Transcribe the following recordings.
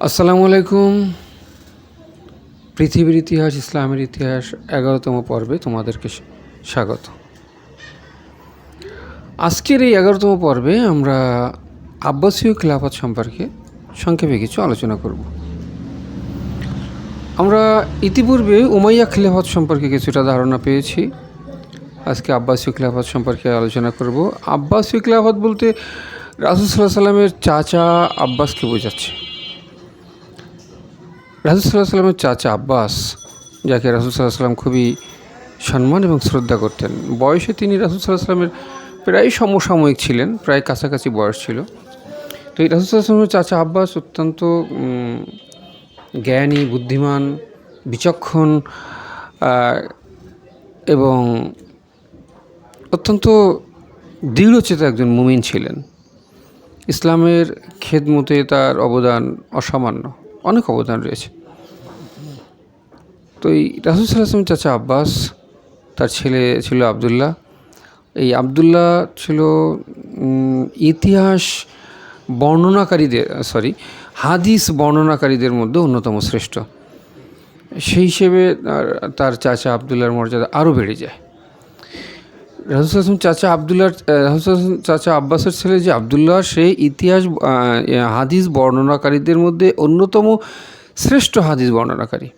আসসালামু আলাইকুম। পৃথিবীর ইতিহাস, ইসলামের ইতিহাস ১১তম পর্বে তোমাদেরকে স্বাগত। আজকের এই ১১তম পর্বে আমরা আব্বাসীয় খিলাফত সম্পর্কে সংক্ষেপে কিছু আলোচনা করব। আমরা ইতিপূর্বে উমাইয়া খিলাফত সম্পর্কে কিছুটা ধারণা পেয়েছি। আজকে আব্বাসীয় খিলাফত সম্পর্কে আলোচনা করব। আব্বাসীয় খিলাফত বলতে রাসূল সাল্লাল্লাহু আলাইহি ওয়াসাল্লামের চাচা আব্বাসকে বোঝাচ্ছে। রাসূল সাল্লাল্লাহু আলাইহি ওয়াসাল্লামের চাচা আব্বাস, যাকে রাসূল সাল্লাল্লাহু আলাইহি ওয়াসাল্লাম খুবই সম্মান এবং শ্রদ্ধা করতেন। বয়সে তিনি রাসূল সাল্লাল্লাহু আলাইহি ওয়াসাল্লামের প্রায় সমসাময়িক ছিলেন, প্রায় কাছাকাছি বয়স ছিল। তো এই রাসূল সাল্লাল্লাহু আলাইহি ওয়াসাল্লামের চাচা আব্বাস অত্যন্ত জ্ঞানী, বুদ্ধিমান, বিচক্ষণ এবং অত্যন্ত দৃঢ়চেতা একজন মুমিন ছিলেন। ইসলামের খেদমতে তার অবদান অসামান্য, অনেক অবদান রয়েছে। তো এই রাসূল সাল্লাল্লাহু আলাইহি ওয়াসাল্লামের চাচা আব্বাস, তার ছেলে ছিল আবদুল্লাহ। এই আবদুল্লাহ ছিল ইতিহাস হাদিস বর্ণনাকারীদের মধ্যে অন্যতম শ্রেষ্ঠ। সেই হিসেবে তার চাচা আবদুল্লাহর মর্যাদা আরও বেড়ে যায়। রাসূল সাল্লাল্লাহু আলাইহি ওয়াসাল্লাম চাচা আব্বাসের ছেলে যে আবদুল্লাহ, সেই ইতিহাস হাদিস বর্ণনাকারীদের মধ্যে অন্যতম শ্রেষ্ঠ হাদিস বর্ণনাকারী।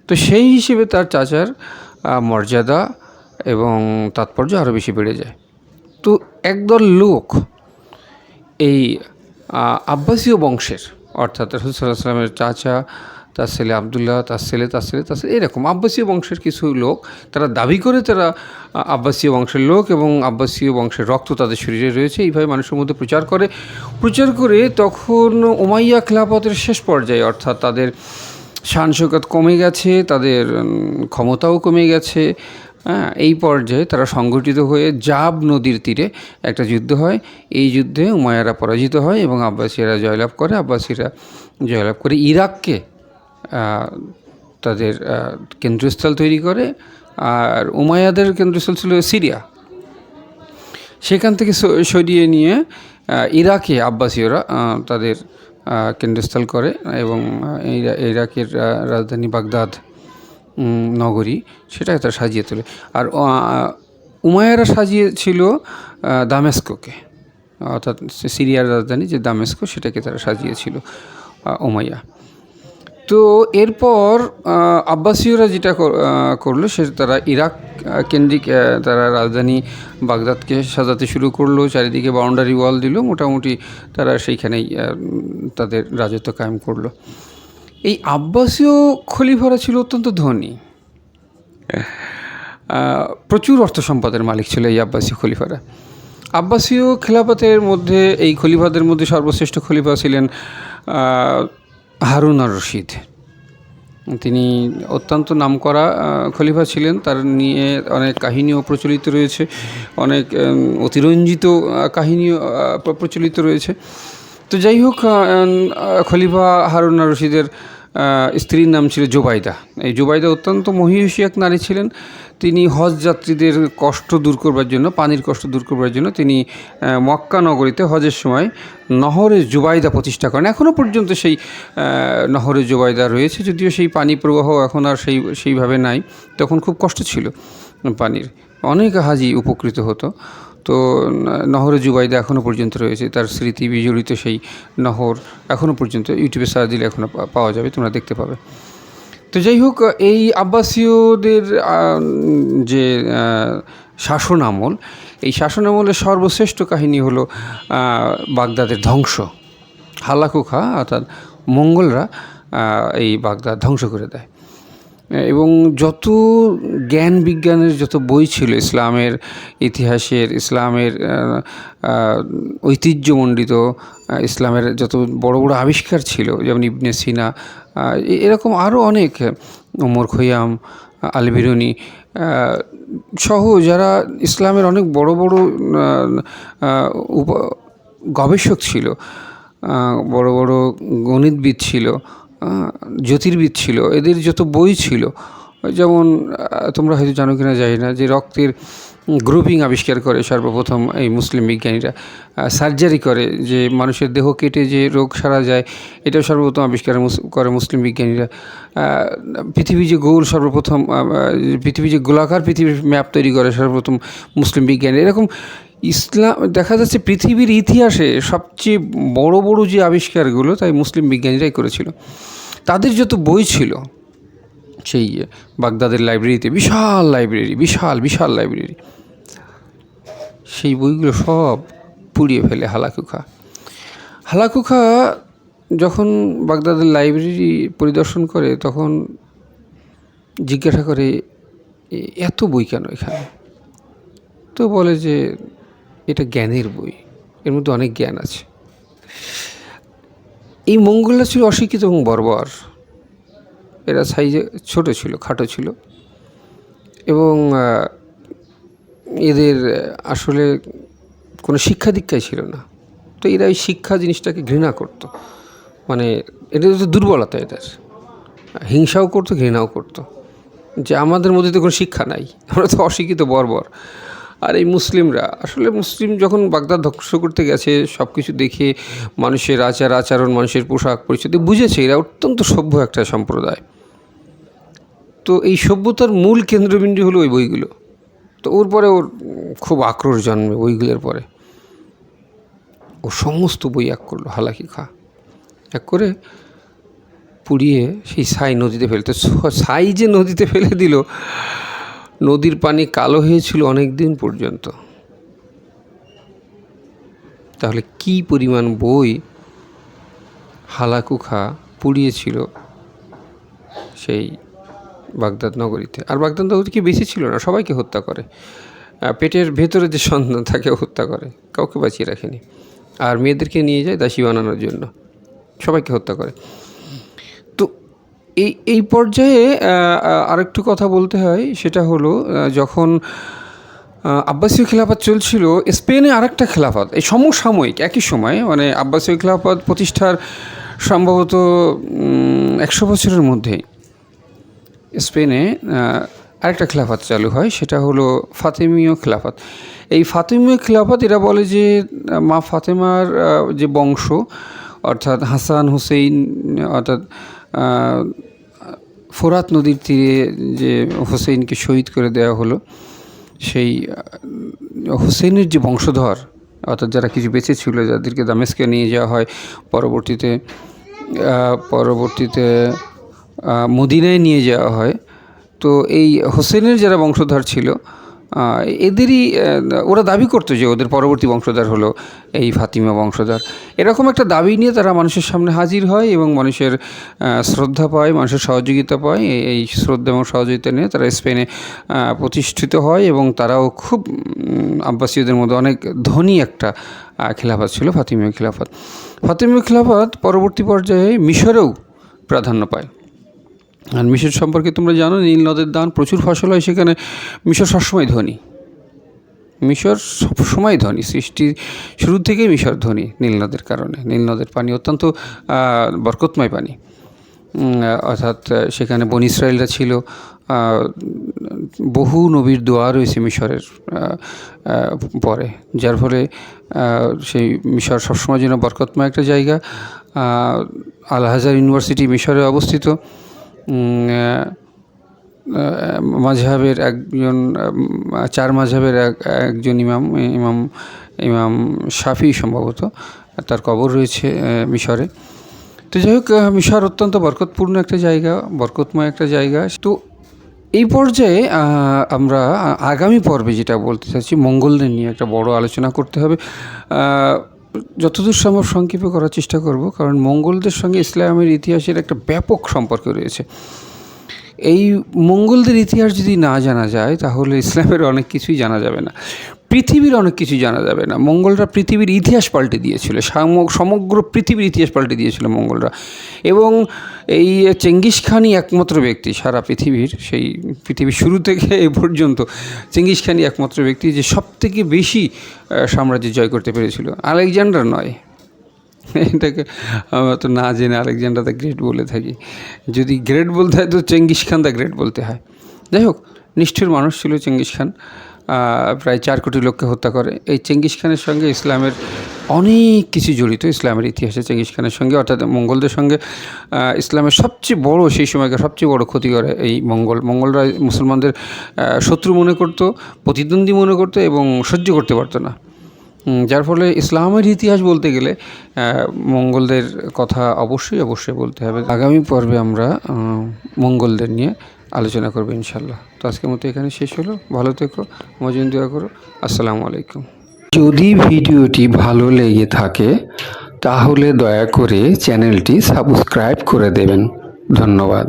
তো সেই হিসেবে তার চাচার মর্যাদা এবং তাৎপর্য আরও বেশি বেড়ে যায়। তো একদল লোক এই আব্বাসীয় বংশের, অর্থাৎ রাসূল সাল্লাল্লাহু আলাইহি ওয়াসাল্লামের চাচা, তার ছেলে আবদুল্লাহ, তার ছেলে এরকম আব্বাসীয় বংশের কিছু লোক, তারা দাবি করে তারা আব্বাসীয় বংশের লোক এবং আব্বাসীয় বংশের রক্ত তাদের শরীরে রয়েছে, এইভাবে মানুষের মধ্যে প্রচার করে তখন উমাইয়া খিলাফতের শেষ পর্যায়ে, অর্থাৎ তাদের শান শৌকত কমে গেছে, তাদের ক্ষমতাও কমে গেছে। এই পর্যায়ে তারা সংগঠিত হয়ে জাব নদীর তীরে একটা যুদ্ধ হয়। এই যুদ্ধে উমাইয়ারা পরাজিত হয় এবং আব্বাসীরা জয়লাভ করে ইরাককে তাদের কেন্দ্রস্থল তৈরি করে। আর উমাইয়াদের কেন্দ্রস্থল ছিল সিরিয়া। সেখান থেকে সরিয়ে নিয়ে ইরাকে আব্বাসীয়রা তাদের কেন্দ্রস্থল করে এবং ইরাকের রাজধানী বাগদাদ নগরী, সেটাকে তারা সাজিয়ে তোলে। আর উমাইয়ারা সাজিয়েছিল দামেস্কোকে, অর্থাৎ সিরিয়ার রাজধানী যে দামেস্কো, সেটাকে তারা সাজিয়েছিল উমাইয়া। তো এরপর আব্বাসীয়রা যেটা করলো, সে তারা ইরাক কেন্দ্রিক তারা রাজধানী বাগদাদকে সাজাতে শুরু করলো, চারিদিকে বাউন্ডারি ওয়াল দিল, মোটামুটি তারা সেইখানেই তাদের রাজত্ব কায়েম করলো। এই আব্বাসীয় খলিফারা ছিল অত্যন্ত ধনী, প্রচুর অর্থ সম্পদের মালিক ছিল এই আব্বাসীয় খলিফারা। আব্বাসীয় খিলাফতের মধ্যে এই খলিফাদের মধ্যে সর্বশ্রেষ্ঠ খলিফা ছিলেন হারুন আর রশিদ। তিনি অত্যন্ত নামকরা খলিফা ছিলেন, তার নিয়ে অনেক কাহিনীও প্রচলিত রয়েছে, অনেক অতিরঞ্জিত কাহিনীও প্রচলিত রয়েছে। তো যাই হোক, খলিফা হারুন আর রশিদের স্ত্রীর নাম ছিল জুবাইদা। এই জুবাইদা অত্যন্ত মহিষী এক নারী ছিলেন। তিনি হজ যাত্রীদের কষ্ট দূর করবার জন্য, পানির কষ্ট দূর করবার জন্য তিনি মক্কা নগরীতে হজের সময় নহরে জুবাইদা প্রতিষ্ঠা করেন। এখনও পর্যন্ত সেই নহরে জুবাইদা রয়েছে, যদিও সেই পানি প্রবাহ এখন আর সেইভাবে নাই। তখন খুব কষ্ট ছিল পানির, অনেক হাজি উপকৃত হতো। তো নহরে জুবাইদা এখনও পর্যন্ত রয়েছে, তার স্মৃতি বিজড়িত সেই নহর এখনও পর্যন্ত ইউটিউবে সার্চ দিলে এখনও পাওয়া যাবে, তোমরা দেখতে পাবে। তো যাই হোক, এই আব্বাসীয়দের যে শাসন আমল, এই শাসন আমলের সর্বশ্রেষ্ঠ কাহিনী হলো বাগদাদের ধ্বংস। হালাকু খা, অর্থাৎ মঙ্গলরা এই বাগদাদ ধ্বংস করে দেয় এবং যত জ্ঞান বিজ্ঞানের যত বই ছিল, ইসলামের ইতিহাসের, ইসলামের ঐতিহ্যমণ্ডিত ইসলামের যত বড় বড় আবিষ্কার ছিল, যেমন ইবনে সিনা, এরকম আরও অনেক, ওমর খৈয়াম, আল বিরুনি সহ যারা ইসলামের অনেক বড় বড় গবেষক ছিল, বড় বড় গণিতবিদ ছিল, জ্যোতির্বিদ ছিল, এদের যত বই ছিল, যেমন তোমরা হয়তো জানো কিনা জানি না, যে রক্তের গ্রুপিং আবিষ্কার করে সর্বপ্রথম এই মুসলিম বিজ্ঞানীরা। সার্জারি করে, যে মানুষের দেহ কেটে যে রোগ সারা যায়, এটাও সর্বপ্রথম আবিষ্কার করে মুসলিম বিজ্ঞানীরা। পৃথিবী যে গোল, সর্বপ্রথম পৃথিবী যে গোলাকার পৃথিবীর ম্যাপ তৈরি করে সর্বপ্রথম মুসলিম বিজ্ঞানী। এরকম ইসলাম দেখা যাচ্ছে পৃথিবীর ইতিহাসে সবচেয়ে বড় বড় যে আবিষ্কারগুলো তাই মুসলিম বিজ্ঞানীরাই করেছিল। তাদের যত বই ছিল সেই বাগদাদের লাইব্রেরিতে, বিশাল লাইব্রেরি, বিশাল বিশাল লাইব্রেরি, সেই বইগুলো সব পুড়িয়ে ফেলে হালাকু খাঁ। হালাকু খাঁ যখন বাগদাদের লাইব্রেরি পরিদর্শন করে তখন জিজ্ঞাসা করে, এত বই কেন এখানে? তো বলে যে এটা জ্ঞানের বই, এর মধ্যে অনেক জ্ঞান আছে। এই মঙ্গলরা ছিল অশিক্ষিত এবং বর্বর। এরা সাইজে ছোট ছিল, খাটো ছিল, এবং এদের আসলে কোনো শিক্ষা দীক্ষাই ছিল না। তো এরা এই শিক্ষা জিনিসটাকে ঘৃণা করতো, মানে এটা তো দুর্বলতা, এদের হিংসাও করতো, ঘৃণাও করতো, যে আমাদের মধ্যে তো কোনো শিক্ষা নাই, আমরা তো অশিক্ষিত বর্বর। আর এই মুসলিমরা আসলে, মুসলিম যখন বাগদাদ ধ্বংস করতে গেছে, সব কিছু দেখে মানুষের আচার আচরণ, মানুষের পোশাক পরিচ্ছদ বুঝেছে এরা অত্যন্ত সভ্য একটা সম্প্রদায়। তো এই সভ্যতার মূল কেন্দ্রবিন্দু হলো ওই বইগুলো। তো ওর পরে ওর খুব আক্রোশ জন্মে বইগুলোর পরে। ও সমস্ত বই এক করলো হালাকু খাঁ, এক করে পুড়িয়ে সেই ছাই নদীতে ফেলতে। ছাই যে নদীতে ফেলে দিল, নদীর পানি কালো হয়েছিল অনেক দিন পর্যন্ত। তাহলে কি পরিমাণ বই হালাকু খাঁ পুড়িয়েছিল সেই বাগদাদ নগরীতে। আর বাগদাদ নগরী কি বেশি ছিল না, সবাইকে হত্যা করে। পেটের ভেতরে যে সন্তান তাকে হত্যা করে, কাউকে বাঁচিয়ে রাখেনি। আর মেয়েদেরকে নিয়ে যায় দাসী বানানোর জন্য, সবাইকে হত্যা করে। তো এই পর্যায়ে আরেকটু কথা বলতে হয়, সেটা হলো যখন আব্বাসীয় খেলাফত চলছিল, স্পেনে আরেকটা খেলাফত এই সমসাময়িক একই সময়, মানে আব্বাসীয় খেলাফত প্রতিষ্ঠার সম্ভবত 100 বছরের মধ্যেই স্পেনে আরেকটা খেলাফত চালু হয়, সেটা হলো ফাতেমীয় খেলাফত। এই ফাতেমীয় খেলাফত, এরা বলে যে মা ফাতেমার যে বংশ, অর্থাৎ হাসান হুসেইন, অর্থাৎ ফোরাত নদীর তীরে যে হুসেইনকে শহীদ করে দেওয়া হলো, সেই হুসেইনের যে বংশধর, অর্থাৎ যারা কিছু বেঁচে ছিল, যাদেরকে দামেস্কে নিয়ে যাওয়া হয়, পরবর্তীতে মদিনায় নিয়ে যাওয়া হয়। তো এই হোসেনের যারা বংশধর ছিল, এদেরই ওরা দাবি করতো যে ওদের পরবর্তী বংশধর হলো এই ফাতিমা বংশধর। এরকম একটা দাবি নিয়ে তারা মানুষের সামনে হাজির হয় এবং মানুষের শ্রদ্ধা পায়, মানুষের সহযোগিতা পায়। এই শ্রদ্ধা এবং সহযোগিতা নিয়ে তারা স্পেনে প্রতিষ্ঠিত হয়, এবং তারাও খুব আব্বাসীয়দের মধ্যে অনেক ধনী একটা খেলাফত ছিল ফাতিমীয় খেলাফত। ফাতিমীয় খেলাফত পরবর্তী পর্যায়ে মিশরেও প্রাধান্য পায়। আর মিশর সম্পর্কে তোমরা জানো, নীল নদের দান, প্রচুর ফসল হয় সেখানে। মিশর সবসময় ধনী, মিশর সবসময় ধনী, সৃষ্টির শুরু থেকেই মিশর ধনী নীল নদের কারণে। নীল নদের পানি অত্যন্ত বরকতময় পানি, অর্থাৎ সেখানে বনী ইসরায়েলরা ছিল। বহু নবীর দোয়া রয়েছে মিশরের পরে, যার ফলে সেই মিশর সবসময় জন্য বরকতময় একটা জায়গা। আল আজহার ইউনিভার্সিটি মিশরে অবস্থিত। মাযহাবের একজন, 4 মাযহাবের একজন ইমাম শাফি সম্ভবত, তার কবর রয়েছে মিশরে। তো যাই হোক, মিশর অত্যন্ত বরকতপূর্ণ একটা জায়গা, বরকতময় একটা জায়গা। তো এই পর্যায়ে আমরা আগামী পর্বে যেটা বলতে চাচ্ছি, মঙ্গলদের নিয়ে একটা বড় আলোচনা করতে হবে। যতদূর সম্ভব সংক্ষেপে করার চেষ্টা করব, কারণ মঙ্গলদের সঙ্গে ইসলামের ইতিহাসের একটা ব্যাপক সম্পর্ক রয়েছে। এই মঙ্গলদের ইতিহাস যদি না জানা যায়, তাহলে ইসলামের অনেক কিছুই জানা যাবে না, পৃথিবীর অনেক কিছু জানা যাবে না। মঙ্গলরা পৃথিবীর ইতিহাস পাল্টে দিয়েছিল, সমগ্র পৃথিবীর ইতিহাস পাল্টে দিয়েছিল মঙ্গলরা। এবং এই চেঙ্গিস খানই একমাত্র ব্যক্তি সারা পৃথিবীর, সেই পৃথিবীর শুরু থেকে এ পর্যন্ত চেঙ্গিস খানই একমাত্র ব্যক্তি যে সবথেকে বেশি সাম্রাজ্য জয় করতে পেরেছিল। আলেকজান্ডার নয়, এটাকে আমরা তো না জেনে আলেকজান্ডার দ্য গ্রেট বলে থাকি। যদি গ্রেট বলতে হয় তো চেঙ্গিস খান দ্য গ্রেট বলতে হয়। যাই হোক, নিষ্ঠুর মানুষ ছিল চেঙ্গিস খান। প্রায় 4 কোটি লোককে হত্যা করে। এই চেঙ্গিস খানের সঙ্গে ইসলামের অনেক কিছু জড়িত, ইসলামের ইতিহাসে চেঙ্গিস খানের সঙ্গে, অর্থাৎ মঙ্গলদের সঙ্গে ইসলামের সবচেয়ে বড়, সেই সময়কার সবচেয়ে বড় ক্ষতি করে এই মঙ্গলরা মুসলমানদের শত্রু মনে করত, প্রতিদ্বন্দ্বী মনে করত এবং সহ্য করতে পারতো না। যার ফলে ইসলামের ইতিহাস বলতে গেলে মঙ্গলদের কথা অবশ্যই বলতে হবে। আগামী পর্বে আমরা মঙ্গলদের নিয়ে আলোচনা করবো ইনশাল্লাহ। তো আজকের মতো এখানে শেষ হলো। ভালো থেকো, আমার জন্য দোয়া করো। আসসালামু আলাইকুম। যদি ভিডিওটি ভালো লেগে থাকে তাহলে দয়া করে চ্যানেলটি সাবস্ক্রাইব করে দেবেন। ধন্যবাদ।